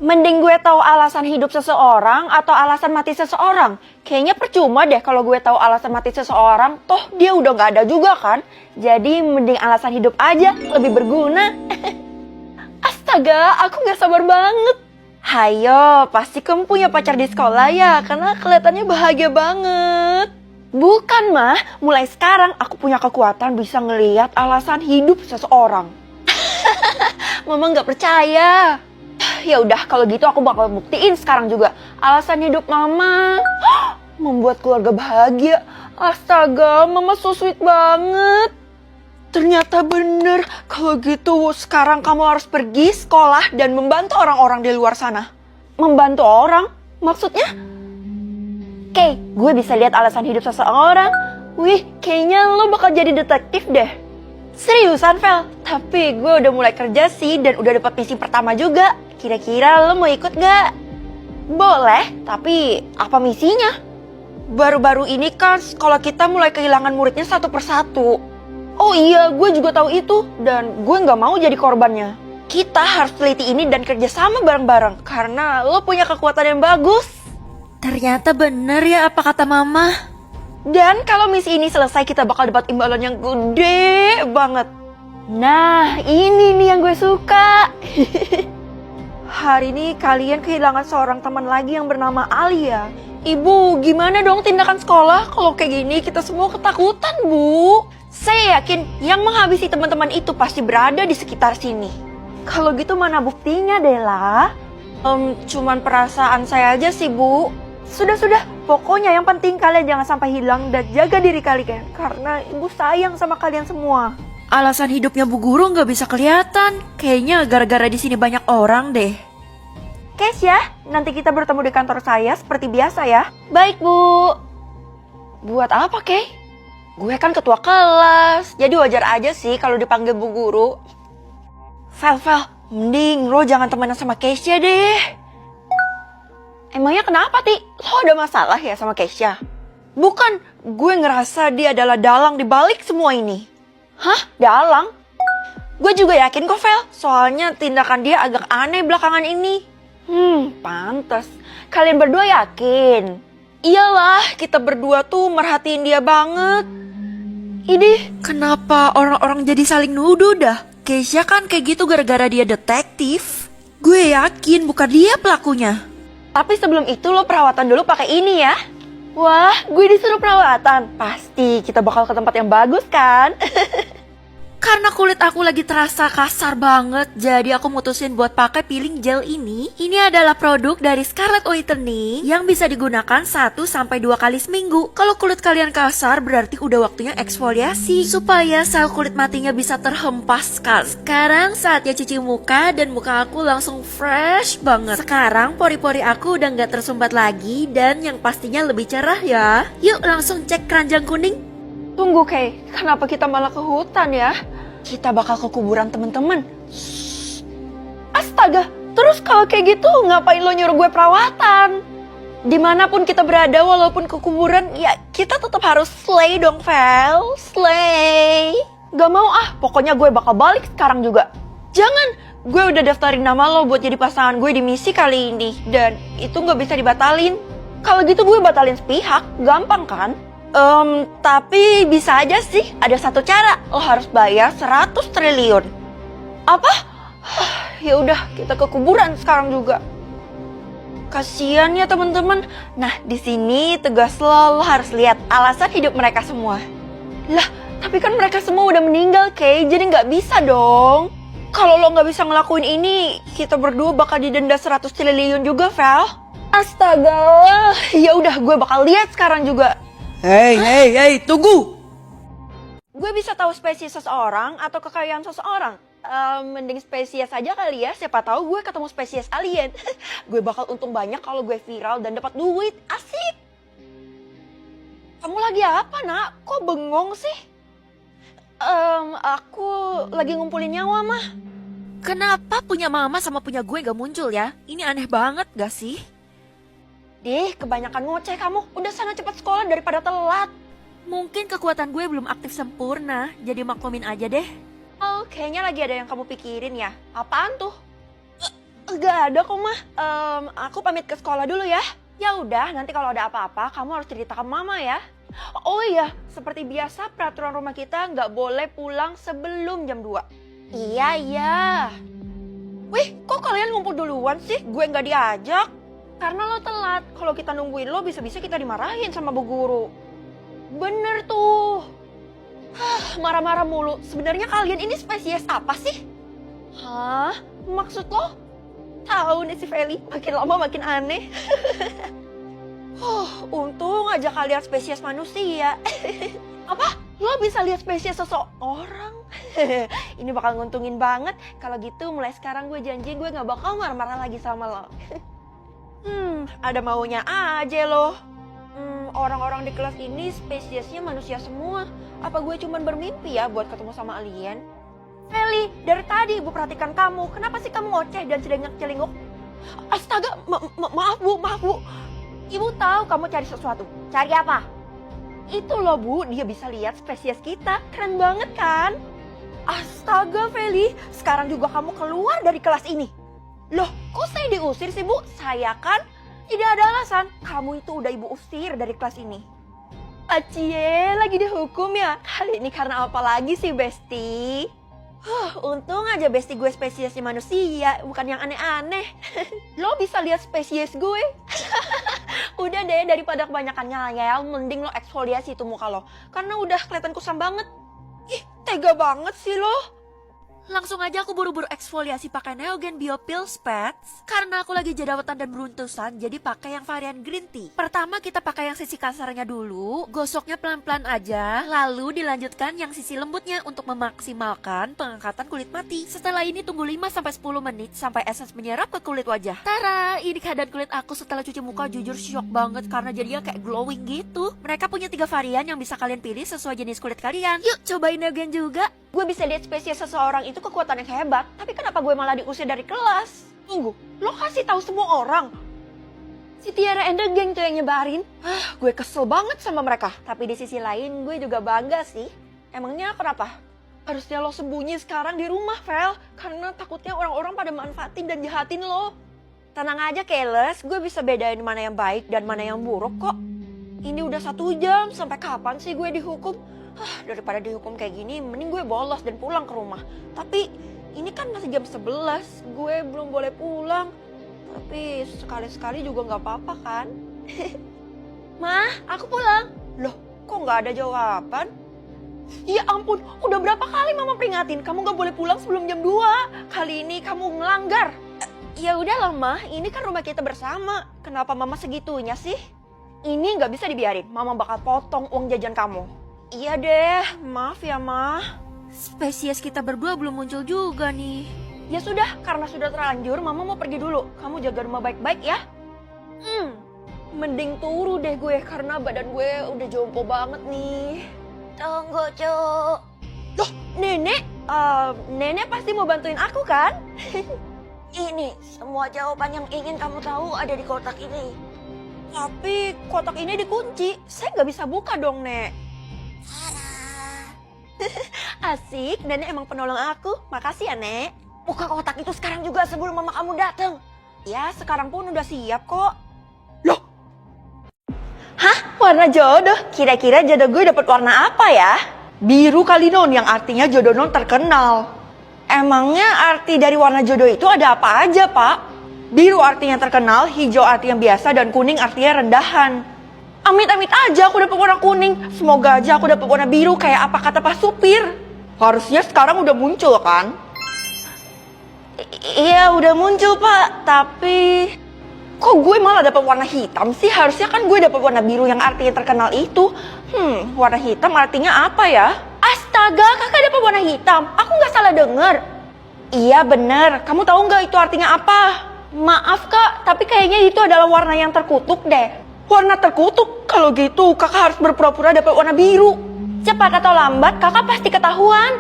Mending gue tahu alasan hidup seseorang atau alasan mati seseorang. Kayaknya percuma deh kalau gue tahu alasan mati seseorang. Toh dia udah gak ada juga kan. Jadi mending alasan hidup aja, lebih berguna. Astaga, aku gak sabar banget. Hayo, pasti kamu punya pacar di sekolah ya, karena kelihatannya bahagia banget. Bukan mah, mulai sekarang aku punya kekuatan bisa ngelihat alasan hidup seseorang. Mama gak percaya. Ya udah, kalau gitu aku bakal buktiin sekarang juga. Alasan hidup Mama membuat keluarga bahagia. Astaga, Mama so sweet banget. Ternyata bener. Kalau gitu sekarang kamu harus pergi sekolah dan membantu orang-orang di luar sana. Membantu orang? Maksudnya? Oke, gue bisa lihat alasan hidup seseorang. Wih, kayaknya lo bakal jadi detektif deh. Seriusan, Vel? Tapi gue udah mulai kerja sih dan udah dapat misi pertama juga. Kira-kira lo mau ikut gak? Boleh, tapi apa misinya? Baru-baru ini kan sekolah kita mulai kehilangan muridnya satu persatu. Oh iya, gue juga tahu itu dan gue gak mau jadi korbannya. Kita harus teliti ini dan kerjasama bareng-bareng karena lo punya kekuatan yang bagus. Ternyata bener ya apa kata Mama. Dan kalau misi ini selesai kita bakal dapat imbalan yang gede banget. Nah, ini nih yang gue suka. Hari ini kalian kehilangan seorang teman lagi yang bernama Alia. Ibu, gimana dong tindakan sekolah? Kalau kayak gini kita semua ketakutan, Bu. Saya yakin yang menghabisi teman-teman itu pasti berada di sekitar sini. Kalau gitu mana buktinya, Dela? Cuman perasaan saya aja sih, Bu. Sudah, pokoknya yang penting kalian jangan sampai hilang dan jaga diri kalian. Karena ibu sayang sama kalian semua. Alasan hidupnya Bu Guru nggak bisa kelihatan. Kayaknya gara-gara di sini banyak orang deh. Kesya, nanti kita bertemu di kantor saya seperti biasa ya. Baik, Bu. Buat apa, Kay? Gue kan ketua kelas, jadi wajar aja sih kalau dipanggil Bu Guru. Vel, mending lo jangan temenan sama Kesya deh. Emangnya kenapa, Ti? Lo ada masalah ya sama Kesya? Bukan, gue ngerasa dia adalah dalang di balik semua ini. Hah? Dalang? Gue juga yakin kok, Vel. Soalnya tindakan dia agak aneh belakangan ini. Pantas. Kalian berdua yakin? Iyalah, kita berdua tuh merhatiin dia banget. Ini Kenapa orang-orang jadi saling nuduh dah? Keisha kan kayak gitu gara-gara dia detektif. Gue yakin bukan dia pelakunya. tapi sebelum itu lo perawatan dulu pakai ini ya. Wah, gue disuruh perawatan. Pasti kita bakal ke tempat yang bagus kan? Karena kulit aku lagi terasa kasar banget, jadi aku mutusin buat pakai peeling gel ini. Ini adalah produk dari Scarlett Whitening yang bisa digunakan 1-2 kali seminggu. Kalau kulit kalian kasar berarti udah waktunya eksfoliasi supaya sel kulit matinya bisa terhempas. Sekarang saatnya cuci muka dan muka aku langsung fresh banget. Sekarang pori-pori aku udah gak tersumbat lagi dan yang pastinya lebih cerah ya. Yuk langsung cek keranjang kuning. Tunggu, Kay. Kenapa kita malah ke hutan ya? Kita bakal ke kuburan temen-temen. Astaga, terus kalau kayak gitu ngapain lo nyuruh gue perawatan? Dimanapun kita berada, walaupun ke kuburan, ya kita tetap harus slay dong, Vel. Slay. Gak mau pokoknya gue bakal balik sekarang juga. Jangan, gue udah daftarin nama lo buat jadi pasangan gue di misi kali ini. Dan itu gak bisa dibatalin. Kalau gitu gue batalin sepihak, gampang kan? Tapi bisa aja sih, ada satu cara. Lo harus bayar 100 triliun. Apa? Ya udah, kita ke kuburan sekarang juga. Kasian ya teman-teman. Nah, di sini tugas lo harus lihat alasan hidup mereka semua. Lah, tapi kan mereka semua udah meninggal, Kay. Jadi nggak bisa dong. Kalau lo nggak bisa ngelakuin ini, kita berdua bakal didenda 100 triliun juga, Vel. Astaga. Ya udah, gue bakal lihat sekarang juga. Hey, tunggu! Gue bisa tahu spesies seseorang atau kekayaan seseorang. Mending spesies aja kali ya, siapa tahu gue ketemu spesies alien. Gue bakal untung banyak kalau gue viral dan dapat duit, asik. Kamu lagi apa, Nak? Kok bengong sih? Aku lagi ngumpulin nyawa, Mah. Kenapa punya mama sama punya gue gak muncul ya? Ini aneh banget gak sih? Kebanyakan ngoceh kamu. Udah sana cepat sekolah daripada telat. Mungkin kekuatan gue belum aktif sempurna, jadi maklumin aja deh. Oh, kayaknya lagi ada yang kamu pikirin ya. Apaan tuh? Enggak ada kok, Mah. Aku pamit ke sekolah dulu ya. Ya udah, nanti kalau ada apa-apa kamu harus cerita ke Mama ya. Oh iya, seperti biasa peraturan rumah kita nggak boleh pulang sebelum jam 2. Iya. Wih, kok kalian ngumpul duluan sih? Gue nggak diajak. Karena lo telat. Kalau kita nungguin lo bisa-bisa kita dimarahin sama bu guru. Bener tuh. Marah-marah mulu. Sebenarnya kalian ini spesies apa sih? Hah? Maksud lo? Tahu nih si Feli, makin lama makin aneh. Untung aja kalian spesies manusia. Apa? Lo bisa lihat spesies seseorang? Ini bakal nguntungin banget. Kalau gitu mulai sekarang gue janji gue gak bakal marah-marah lagi sama lo. Ada maunya aja lo. Orang-orang di kelas ini spesiesnya manusia semua. Apa gue cuman bermimpi ya buat ketemu sama alien? Feli, dari tadi ibu perhatikan kamu. Kenapa sih kamu ngoceh dan celingak-celinguk? Astaga, maaf bu. Ibu tahu kamu cari sesuatu. Cari apa? Itu loh bu, dia bisa lihat spesies kita. Keren banget kan? Astaga Feli, sekarang juga kamu keluar dari kelas ini. Loh, kok saya diusir sih bu? Saya kan tidak ada alasan. Kamu itu udah ibu usir dari kelas ini. Acie, lagi dihukum ya? Kali ini karena apa lagi sih Besti? Untung aja Besti gue spesiesnya manusia, bukan yang aneh-aneh. Lo bisa lihat spesies gue? Udah deh, daripada kebanyakan ngayal, mending lo eksfoliasi tuh muka lo. Karena udah kelihatan kusam banget. Ih, tega banget sih lo. Langsung aja aku buru-buru eksfoliasi pakai Neogen Bio Pills Pads. Karena aku lagi jerawatan dan beruntusan, jadi pakai yang varian green tea. Pertama kita pakai yang sisi kasarnya dulu, gosoknya pelan-pelan aja. Lalu dilanjutkan yang sisi lembutnya untuk memaksimalkan pengangkatan kulit mati. Setelah ini tunggu 5-10 menit sampai esens menyerap ke kulit wajah. Tara, ini keadaan kulit aku setelah cuci muka jujur shock banget karena jadinya kayak glowing gitu. Mereka punya 3 varian yang bisa kalian pilih sesuai jenis kulit kalian. Yuk cobain Neogen juga. Gue bisa lihat spesies seseorang itu kekuatan yang hebat, tapi kenapa gue malah diusir dari kelas? Tunggu, lo kasih tahu semua orang. Si Tiara and the Gang tuh yang nyebarin. Gue kesel banget sama mereka. Tapi di sisi lain gue juga bangga sih. Emangnya kenapa? Harusnya lo sembunyi sekarang di rumah, Vel. Karena takutnya orang-orang pada manfaatin dan jahatin lo. Tenang aja, Keles. Gue bisa bedain mana yang baik dan mana yang buruk kok. Ini udah 1 jam, sampai kapan sih gue dihukum? Daripada dihukum kayak gini, mending gue bolos dan pulang ke rumah. Tapi ini kan masih jam 11, gue belum boleh pulang. Tapi sekali-sekali juga gak apa-apa kan? Mah, aku pulang. Loh, kok gak ada jawaban? Ya ampun, udah berapa kali mama peringatin kamu gak boleh pulang sebelum jam 2. Kali ini kamu ngelanggar. Ya udahlah mah, ini kan rumah kita bersama. Kenapa mama segitunya sih? Ini gak bisa dibiarin, mama bakal potong uang jajan kamu. Iya deh, maaf ya mah. Spesies kita berdua belum muncul juga nih. Ya sudah, karena sudah terlanjur, mama mau pergi dulu. Kamu jaga rumah baik-baik ya. Mending turu deh gue, karena badan gue udah jompo banget nih. Tunggu, Cuk. Loh, Nenek? Nenek pasti mau bantuin aku kan? Ini, semua jawaban yang ingin kamu tahu ada di kotak ini. Tapi kotak ini dikunci, saya nggak bisa buka dong, Nek. Asik, Nenek emang penolong aku. Makasih ya, Nek. Buka kotak itu sekarang juga sebelum mama kamu datang. Ya, sekarang pun udah siap kok. Loh? Hah? Warna jodoh? Kira-kira jodoh gue dapet warna apa ya? Biru kali non, yang artinya jodoh non terkenal. Emangnya arti dari warna jodoh itu ada apa aja, Pak? Biru artinya terkenal, hijau artinya biasa, dan kuning artinya rendahan. Amit-amit aja aku dapet warna kuning. Semoga aja aku dapet warna biru kayak apa kata Pak Supir. Harusnya sekarang udah muncul kan? Iya udah muncul Pak, tapi kok gue malah dapet warna hitam sih? Harusnya kan gue dapet warna biru yang artinya terkenal itu. Warna hitam artinya apa ya? Astaga, kakak dapet warna hitam. Aku gak salah denger. Iya bener, kamu tahu gak itu artinya apa? Maaf kak, tapi kayaknya itu adalah warna yang terkutuk deh. Warna terkutuk? Kalau gitu kakak harus berpura-pura dapat warna biru. Cepat atau lambat kakak pasti ketahuan.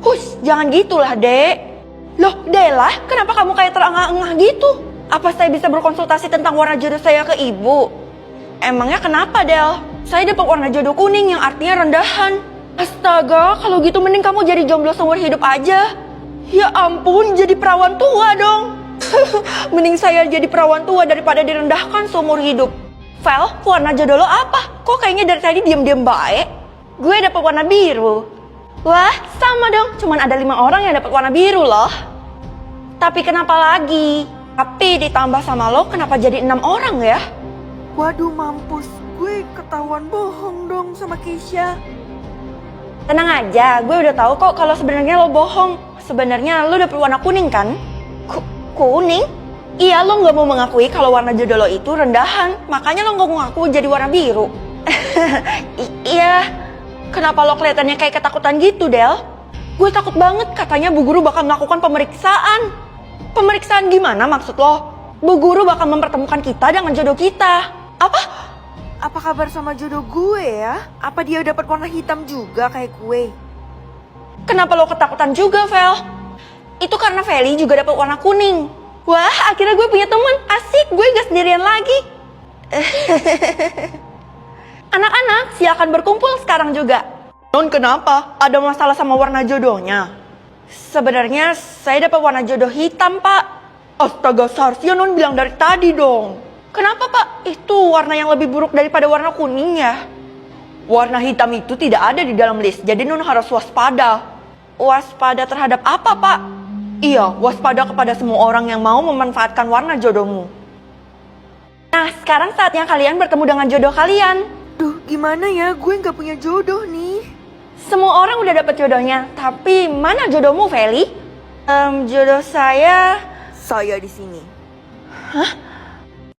Hush, jangan gitulah dek. Loh Dela, kenapa kamu kayak terengah-engah gitu? Apa saya bisa berkonsultasi tentang warna jodoh saya ke ibu? Emangnya kenapa Del? Saya dapat warna jodoh kuning yang artinya rendahan. Astaga, kalau gitu mending kamu jadi jomblo seumur hidup aja. Ya ampun, jadi perawan tua dong. Mending saya jadi perawan tua daripada direndahkan seumur hidup. Vel, warna jodoh lo apa? Kok kayaknya dari tadi diem-diem baik? Gue dapet warna biru. Wah, sama dong. Cuman ada 5 orang yang dapat warna biru loh. Tapi kenapa lagi? Tapi ditambah sama lo, kenapa jadi 6 orang ya? Waduh mampus, gue ketahuan bohong dong sama Keisha. Tenang aja, gue udah tahu kok kalau sebenarnya lo bohong. Sebenarnya lo dapet warna kuning kan? Kuning? Iya, lo nggak mau mengakui kalau warna jodoh lo itu rendahan. Makanya lo nggak mau ngaku jadi warna biru. Iya. Kenapa lo kelihatannya kayak ketakutan gitu, Del? Gue takut banget katanya Bu Guru bakal melakukan pemeriksaan. Pemeriksaan gimana maksud lo? Bu Guru bakal mempertemukan kita dengan jodoh kita. Apa? Apa kabar sama jodoh gue ya? Apa dia dapat warna hitam juga kayak gue? Kenapa lo ketakutan juga, Vel? Itu karena Feli juga dapat warna kuning. Wah, akhirnya gue punya teman. Asik, gue gak sendirian lagi. Anak-anak, silakan berkumpul sekarang juga. Non, kenapa? Ada masalah sama warna jodohnya? Sebenarnya saya dapat warna jodoh hitam, Pak. Astaga, seharusnya Non bilang dari tadi dong. Kenapa, Pak? Itu warna yang lebih buruk daripada warna kuning ya? Warna hitam itu tidak ada di dalam list, jadi Non harus waspada. Waspada terhadap apa, Pak? Iya, waspada kepada semua orang yang mau memanfaatkan warna jodohmu. Nah, sekarang saatnya kalian bertemu dengan jodoh kalian. Duh, gimana ya? Gue nggak punya jodoh nih. Semua orang udah dapet jodohnya, tapi mana jodohmu, Feli? Jodoh saya... Saya di sini. Hah?